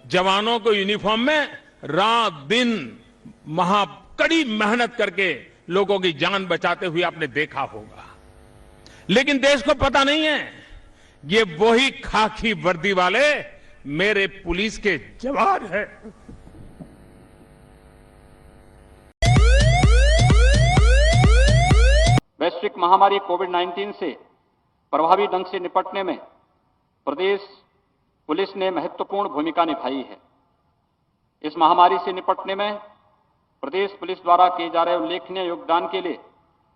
जवानों को यूनिफॉर्म में रात दिन कड़ी मेहनत करके लोगों की जान बचाते हुए आपने देखा होगा। लेकिन देश को पता नहीं है ये वही खाकी वर्दी वाले मेरे पुलिस के जवान हैं। वैश्विक महामारी कोविड-19 से प्रभावी ढंग से निपटने में प्रदेश पुलिस ने महत्वपूर्ण भूमिका निभाई है। इस महामारी से निपटने में प्रदेश पुलिस द्वारा किए जा रहे उल्लेखनीय योगदान के लिए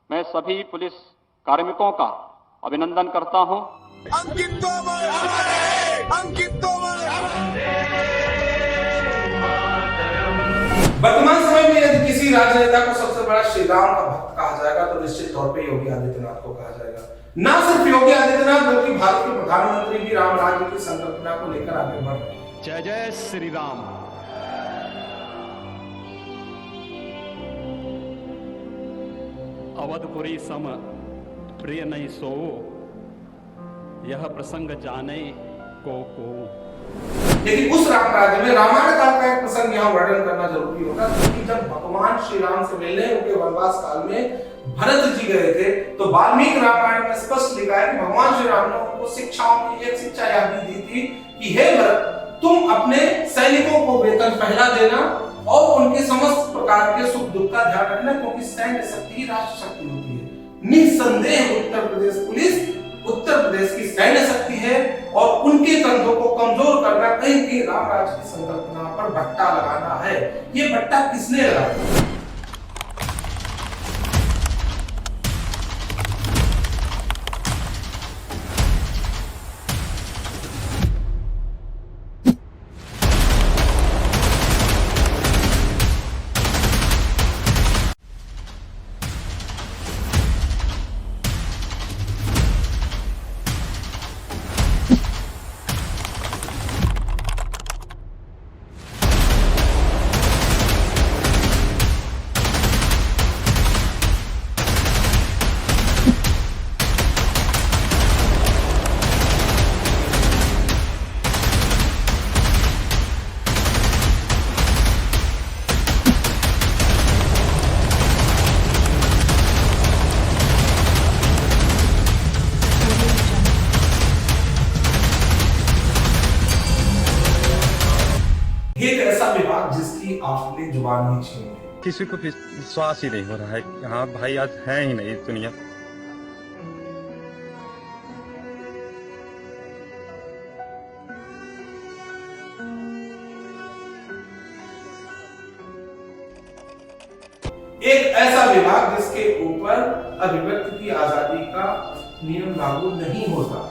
मैं सभी पुलिस कार्मिकों का अभिनंदन करता हूं। वर्तमान समय में यदि किसी राजनेता को सबसे बड़ा श्री राम का भक्त कहा जाएगा तो निश्चित तौर पे योगी आदित्यनाथ को कहा जाएगा। न सिर्फ योगी आदित्यनाथ बल्कि भारत के प्रधानमंत्री भी राम राज्य की संकल्पना को लेकर आगे बढ़ रहे हैं। जय जय श्री राम। अवधपुरी सम प्रिय नहीं सो, यह प्रसंग जाने को। लेकिन उस राम राज्य में रामायण काल का एक प्रसंग यहाँ वर्णन करना जरूरी होगा, क्योंकि जब भगवान श्री राम से मिलने उनके वनवास काल में भरत जी गए थे तो वाल्मीकि रामायण में स्पष्ट लिखा है कि भगवान श्री राम ने उनको शिक्षाओं की एक शिक्षा यह भी दी थी कि हे भरत, तुम अपने सैनिकों को वेतन पहला देना और उनके समस्त प्रकार के सुख दुख का ध्यान रखना, क्योंकि सैन्य शक्ति राष्ट्र शक्ति होती है। निस्संदेह उत्तर प्रदेश पुलिस उत्तर प्रदेश की सैन्य शक्ति है और उनके कंधों को कमजोर करना कहीं भी राम राज्य की संकल्पना पर भट्टा लगाना है। ये भट्टा किसने लगाया? एक ऐसा विभाग जिसकी आपने जुबान ही छीन ली। किसी को विश्वास ही नहीं हो रहा है कि हाँ भाई आज है ही नहीं दुनिया। एक ऐसा विभाग जिसके ऊपर अभिव्यक्ति की आजादी का नियम लागू नहीं होता।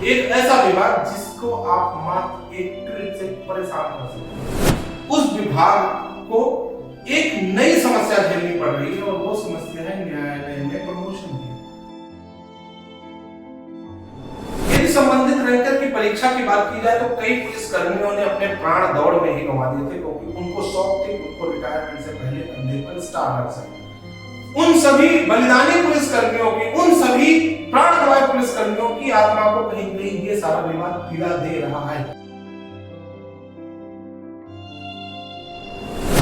एक ऐसा विभाग जिसको आप मात्र एक क्लिक से परेशान कर सकते हैं। उस विभाग को एक नई समस्या झेलनी पड़ रही है और वो समस्या है न्यायालय में प्रमोशन की। यदि संबंधित रैंकर की परीक्षा की बात की जाए तो कई पुलिस कर्मियों ने अपने प्राण दौड़ में ही गंवा दिए थे, क्योंकि उनको शौक थे उनको रिटायरमेंट से पहले कंधे पर स्टार लग सके। उन सभी बलिदानी पुलिस कर्मियों की, उन सभी प्राण गंवाए पुलिस कर्मियों की आत्मा को कहीं कहीं ये सारा विवाद पीड़ा दे रहा है।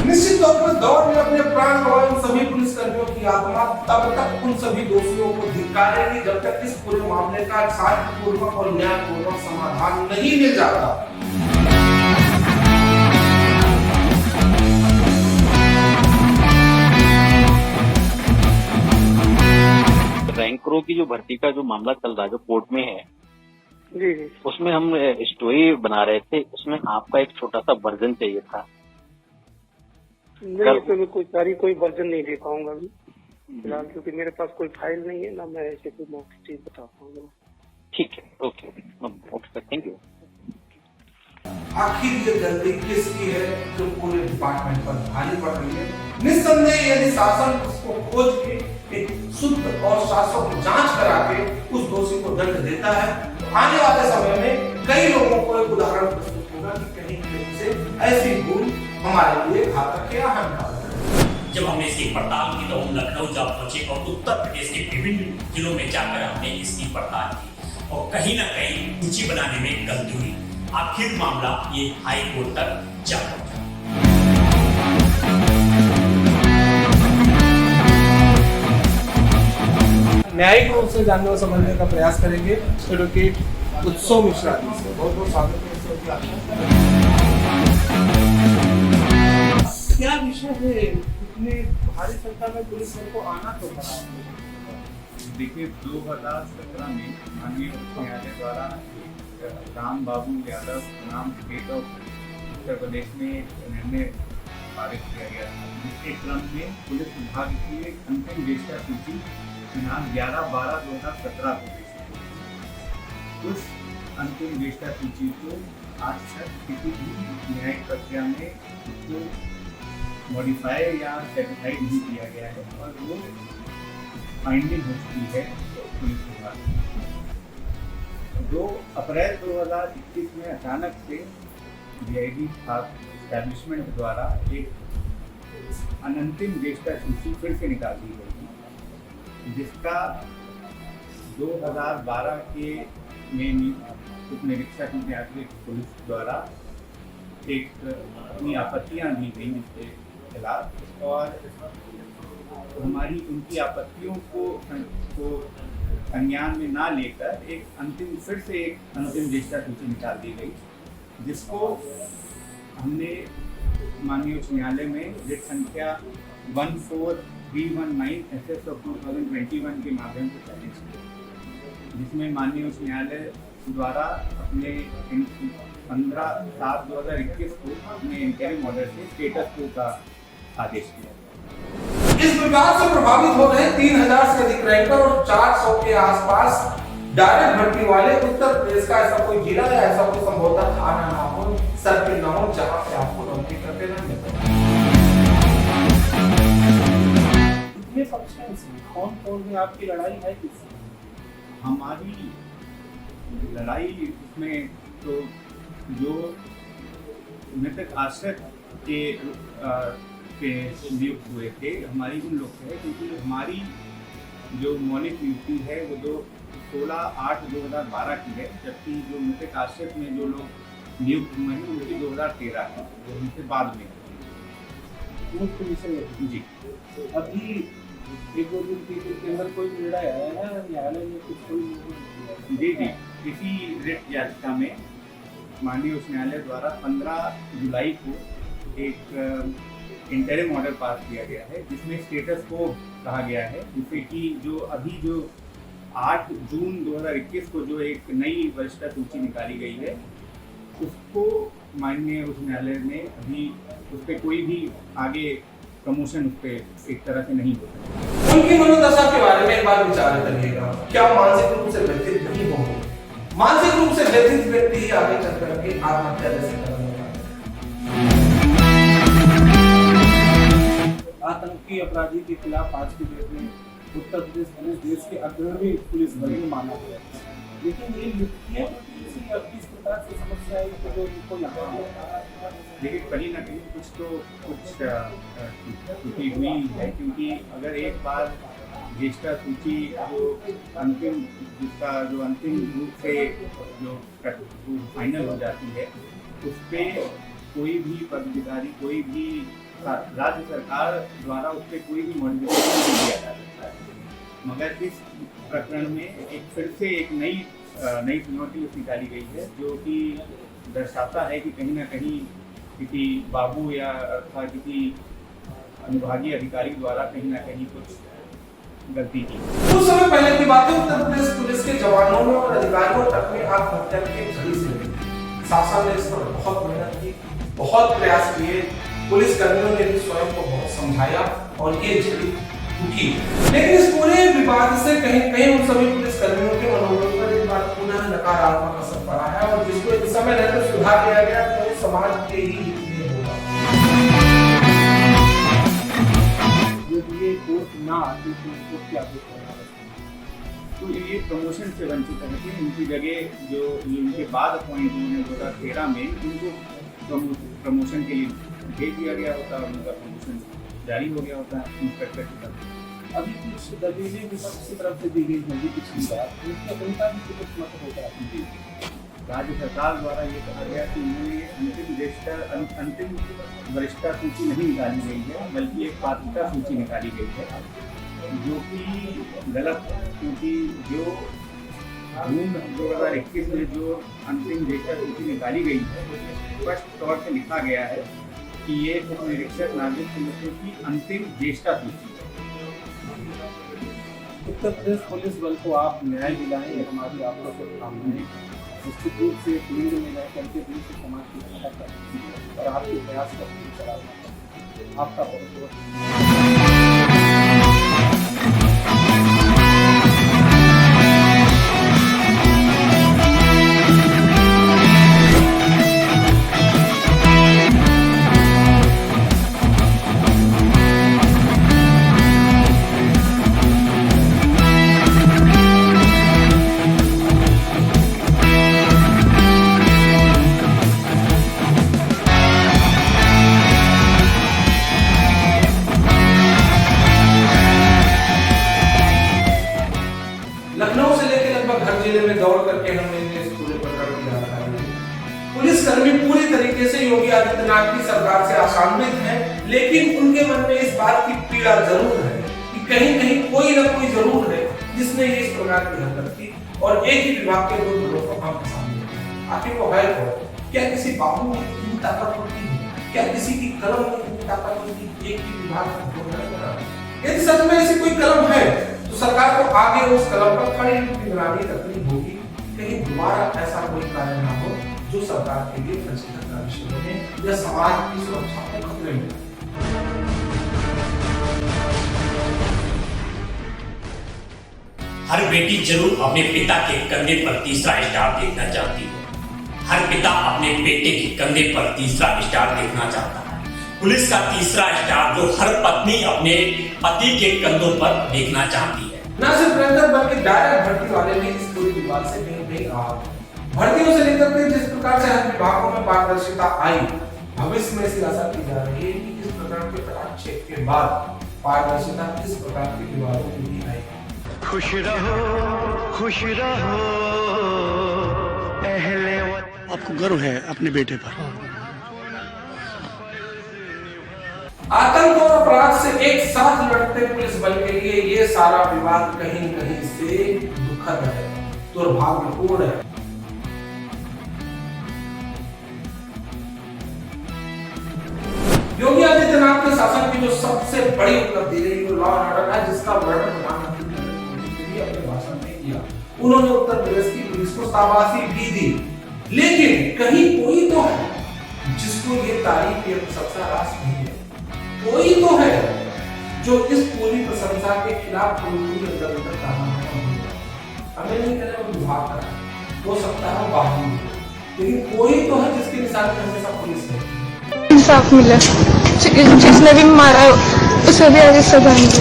निश्चित तौर पर दौड़ में अपने प्राण गंवाए उन सभी पुलिस कर्मियों की आत्मा तब तक उन सभी दोषियों को धिक्कारेगी जब तक इस पूरे मामले का शांतिपूर्वक और न्यायपूर्वक समाधान नहीं मिल जाता। रैंकरों की जो भर्ती का जो मामला चल रहा है जो कोर्ट में है, जी जी, उसमें हम स्टोरी बना रहे थे, उसमें आपका एक छोटा सा वर्जन चाहिए था। नहीं, इसमें मैं कोई वर्जन नहीं दे पाऊंगा अभी फिलहाल, क्योंकि मेरे पास कोई फाइल नहीं है ना, मैं ऐसे कोई मौखिक चीज बता पाऊंगा। ठीक है, ओके, थैंक यू। आखिर ये गलती किसकी है जो पूरे डिपार्टमेंट पर भारी पड़ रही है? निस्संदेह यदि शासन उसको खोज के एक शुद्ध और शासक जांच करा के उस दोषी को दंड देता है तो आने वाले समय में कई लोगों को एक उदाहरण प्रस्तुत होगा कि कहीं से ऐसी भूल हमारे लिए घातक या हानिकारक है। जब हमने इसकी पड़ताल की तो हम लखनऊ जा पहुंचे और उत्तर प्रदेश के विभिन्न जिलों में जाकर हमने इसकी पड़ताल की और कहीं ना कहीं सूची बनाने में गलती हुई। आखिर मामला ये हाई कोर्ट तक जा पहुंचा। न्यायिक रूप से जानने और समझने का प्रयास करेंगे एडवोकेट उत्सव मिश्रा जी से। बहुत बहुत स्वागत है। क्या विषय है, इतने भारी संख्या में पुलिस को आना तो पड़ा? देखिए 2017 में माननीय उच्च न्यायालय द्वारा राम बाबू यादव नाम स्टेट ऑफ उत्तर प्रदेश में निर्णय पारित किया गया था, जिसके क्रम में पुलिस विभाग की एक अंतिम ज्येष्ठता सूची दिनांक 11/12/2017 को पेश की। उस अंतिम ज्येष्ठता सूची को आज तक किसी भी न्यायिक प्रक्रिया में उसको मॉडिफाई या सेटिफाइड नहीं किया गया है और वो फाइंडिंग हो चुकी है पुलिस विभाग। 2 अप्रैल 2021 में अचानक से DIG एस्टैब्लिशमेंट द्वारा एक अनंतिम ज्येष्ठता सूची फिर से निकाल दी गई थी, जिसका 2012 के में उप निरीक्षक पुलिस द्वारा एक अपनी आपत्तियां दी गई इसके खिलाफ और हमारी उनकी आपत्तियों को संज्ञान में ना लेकर फिर से एक अंतिम ज्येष्ठता सूची निकाल दी गई, जिसको हमने माननीय उच्च न्यायालय में रिट संख्या 14319 SS of 2021 के माध्यम से चैलेंज किया, जिसमें माननीय उच्च न्यायालय द्वारा अपने 15/7/2021 को अपने इंटरिम ऑर्डर से स्टेटस को का आदेश दिया। इस विवाद से प्रभावित हो रहे 3000 से अधिक रैंकर और 400 के आसपास डायरेक्ट भर्ती वाले उत्तर प्रदेश का ऐसा कोई जिला या ऐसा कोई संभवतः थाना ना हो, सर्किल ना हो, जहां पे आपको नौकरी करते ना मिले। इतने फंक्शंस कौन में आपकी लड़ाई है किससे? हमारी लड़ाई इसमें तो जो मृतक आश्रित के नियुक्त हुए थे हमारी उन लोग से है, क्योंकि हमारी जो मौलिक नियुक्ति है वो 16/8/2012 की है, जबकि जो मृतक आश्रित में जो लोग नियुक्त हुए हैं उनकी 2013 है, जो उनसे बाद में जी। अभी 1-2 दिन के अंदर कोई निर्णय आया है न्यायालय ने कुछ? जी इसी रिट याचिका में माननीय उच्च न्यायालय द्वारा 15 जुलाई को एक इंटरिम ऑर्डर पास किया गया है, जिसमें स्टेटस को कहा गया है, जिससे कि जो 8 जून 2021 को जो एक नई वरिष्ठता सूची निकाली गई है उसको माननीय उच्च न्यायालय ने अभी उस पर कोई भी आगे प्रमोशन उस पर एक तरह से नहीं हो सकता। उनकी मनोदशा के बारे में एक बार विचार करिएगा, क्या मानसिक रूप से व्यथित नहीं होंगे? मानसिक रूप से व्यथित व्यक्ति ही आगे चल करके आत्महत्या जैसे कदम आतंकी अपराधी के खिलाफ आज की डेट में उत्तर प्रदेश देश के अग्रणी पुलिस बल माना गया, लेकिन ये किस प्रकार से समस्या है तो उनको देखिए कहीं ना कहीं कुछ त्रुटि हुई है, क्योंकि अगर एक बार ज्येष्ठता सूची जो अंतिम रूप से जो फाइनल हो जाती है उस पर कोई भी पदाधिकारी कोई भी राज्य सरकार द्वारा उस पर कोई भी मॉडिफिकेशन नहीं किया जा सकता है, मगर इस प्रकरण में फिर से एक नई चुनौती निकाली गई है, जो कि दर्शाता है कि कहीं ना कहीं किसी बाबू या अथवा किसी अनुभागीय अधिकारी द्वारा कहीं ना कहीं कुछ गलती की। कुछ समय पहले की बात है, उत्तर प्रदेश पुलिस के जवानों में और अधिकारियों तक में आत्महत्या की घड़ी से शासन ने इस पर बहुत मेहनत की, बहुत प्रयास किए, पुलिस कर्मियों ने भी स्वयं को बहुत समझाया और ये झड़ी टूटी, लेकिन इस पूरे विवाद से कहीं कहीं उन सभी पुलिस कर्मियों के मनोबल पर एक बार पुनः नकारात्मक असर पड़ा है और जिसको इस समय रहते सुधार दिया गया तो समाज के ही हित में होगा। यदि ये कोर्ट ना आती तो उसको क्या होगा? तो ये प्रमोशन से वंचित है, इनकी जगह जो इनके बाद अपॉइंट हुए 2013 में उनको प्रमोशन के लिए भेज दिया गया होता, उनका प्रमोशन जारी हो गया होता है इंस्पेक्टर की तरफ। अभी कुछ दलीलें विपक्ष की तरफ से दी गई होंगी पिछली बार, उनका भी कुछ मत होगा अपनी। राज्य सरकार द्वारा ये कहा गया कि उन्होंने अंतिम वरिष्ठता सूची नहीं निकाली गई है, बल्कि एक पात्रता सूची निकाली गई है, जो कि गलत है, क्योंकि जो जून 2021 में जो अंतिम वरिष्ठता सूची निकाली गई है उसमें स्पष्ट तौर से लिखा गया है कि ये उप निरीक्षक नागरिक पुलिस की अंतिम ज्येष्ठता सूची है। उत्तर प्रदेश पुलिस बल को आप न्याय दिलाएं, ये हमारी आपको शुभकामनाएं। निश्चित रूप से फील्ड में रह करके देश के समाज की रक्षा करती है और आपके प्रयास का पूरी चलाना आपका बहुत बहुत लखनऊ से लेकर लगभग हर जिले में दौड़ करके हमने इस पूरे प्रकरण की जानकारी ली। पुलिसकर्मी पूरी तरीके से योगी आदित्यनाथ की सरकार से आशान्वित हैं, लेकिन उनके मन में इस बात की पीड़ा जरूर है कि कहीं कहीं कोई न कोई जरूर है जिसने इस प्रकार की हरकत की और एक ही विभाग के दो लोगों को हम सामने। आखिर वो है कौन? क्या किसी बाबू में इतनी ताकत होती है? क्या किसी की कलम में इतनी ताकत होती है? एक ही विभाग में दो लोग। यदि सच में ऐसी कोई कलम है तो सरकार को आगे उस कलम पर कड़ी निगरानी रखनी होगी, कहीं दोबारा ऐसा कोई कार्य ना हो जो सरकार के लिए फंसी का विषय बने या समाज की सुरक्षा को खतरे में। हर बेटी जरूर अपने पिता के कंधे पर तीसरा स्टार देखना चाहती है। हर पिता अपने बेटे के कंधे पर तीसरा स्टार देखना चाहता है। पुलिस का तीसरा स्टार जो हर पत्नी अपने पति के कंधों पर देखना चाहती है। न सिर्फ रैंकर बल्कि डायरेक्ट भर्ती वाले भी इस पूरी विवाद से नहीं रहा। भर्तियों से लेकर के जिस प्रकार से हर विभागों में पारदर्शिता आई, भविष्य में ऐसी आशा की जा रही है कि इस प्रकार के पटाक्षेप के बाद पारदर्शिता किस प्रकार की विवादों में भी आएगी। खुश रहो अहले वतन। आपको गर्व है अपने बेटे पर? आतंक और अपराध से एक साथ लड़ते पुलिस बल के लिए ये सारा विवाद कहीं कहीं से दुखद है, दुर्भाग्यपूर्ण है। योगी आदित्यनाथ के शासन की जो सबसे बड़ी उपलब्धि रही वो लॉ एंड ऑर्डर है, जिसका वर्णन प्रधानमंत्री नरेंद्र मोदी ने अपने भाषण में किया। उन्होंने उत्तर प्रदेश की पुलिस को शाबाशी भी दी, लेकिन कहीं कोई तो है जिसको ये तारीफ या प्रशंसा रास नहीं है। कोई तो है जो इस पूरी प्रशंसा के खिलाफ पूरी अंदर काम हमें नहीं कहना वो विभाग का हो सकता है बाहरी, लेकिन कोई तो है जिसके निशान में हमेशा पुलिस है। इंसाफ मिला, जिसने भी मारा उसे भी आगे सजा मिले।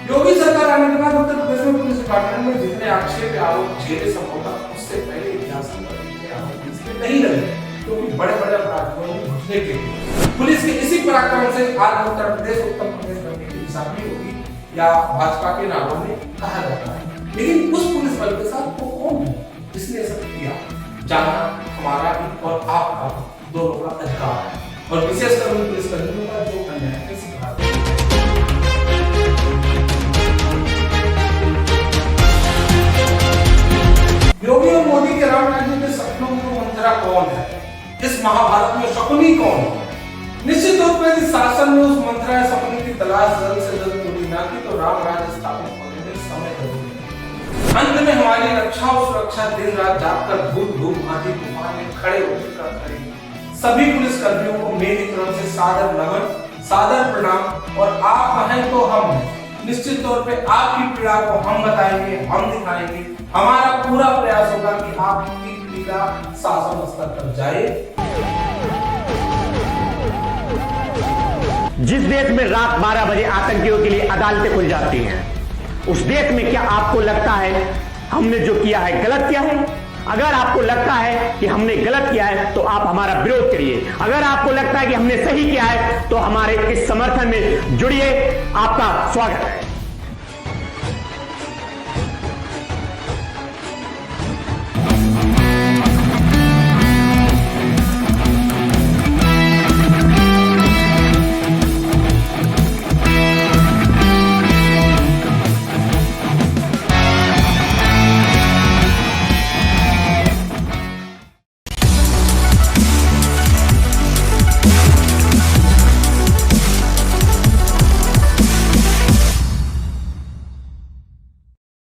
योगी सरकार आने के बाद उत्तर प्रदेश में पुलिस डिपार्टमेंट में जितने आक्षेप आरोप झेले संभवतः उससे पहले इतिहास में नहीं लगे, क्योंकि बड़े बड़े अपराधियों को घुसने के लिए पुलिस के इसी पराक्रम से आज उत्तर प्रदेश बनने की दिशा में होगी या भाजपा के नामों में कहा जाता है। लेकिन उस पुलिस बल के साथ वो कौन है जिसने ऐसा किया, जानना हमारा और आपका दोनों का अधिकार है, और विशेषकर उन पुलिस कर्मियों का जो अन्याय के शिकार है। योगी और मोदी के राम राज्य के सपनों को मंत्रा कौन है? इस महाभारत में शकुनी कौन है? निश्चित तौर पर इस शासन में उस मंत्रा शकुनी की तलाश जल्द से जल्द पूरी ना की तो राम राज्य स्थापित होने में समय जरूरी है। अंत में हमारी रक्षा और सुरक्षा दिन रात जागकर धूप आंधी तूफान में खड़े होकर करेंगे। सभी पुलिस कर्मियों को मेरी तरफ से सादर नमन, सादर प्रणाम, और आप हैं तो हम हैं। निश्चित तौर पे आपकी पीड़ा को हम बताएंगे, हम दिखाएंगे। हमारा पूरा प्रयास होगा कि आपकी पीड़ा शासन स्तर पर जाए। जिस देश में रात 12 बजे आतंकियों के लिए अदालतें खुल जाती हैं, उस देश में क्या आपको लगता है हमने जो किया है गलत किया है। अगर आपको लगता है कि हमने गलत किया है तो आप हमारा विरोध करिए, अगर आपको लगता है कि हमने सही किया है तो हमारे इस समर्थन में जुड़िए। आपका स्वागत है।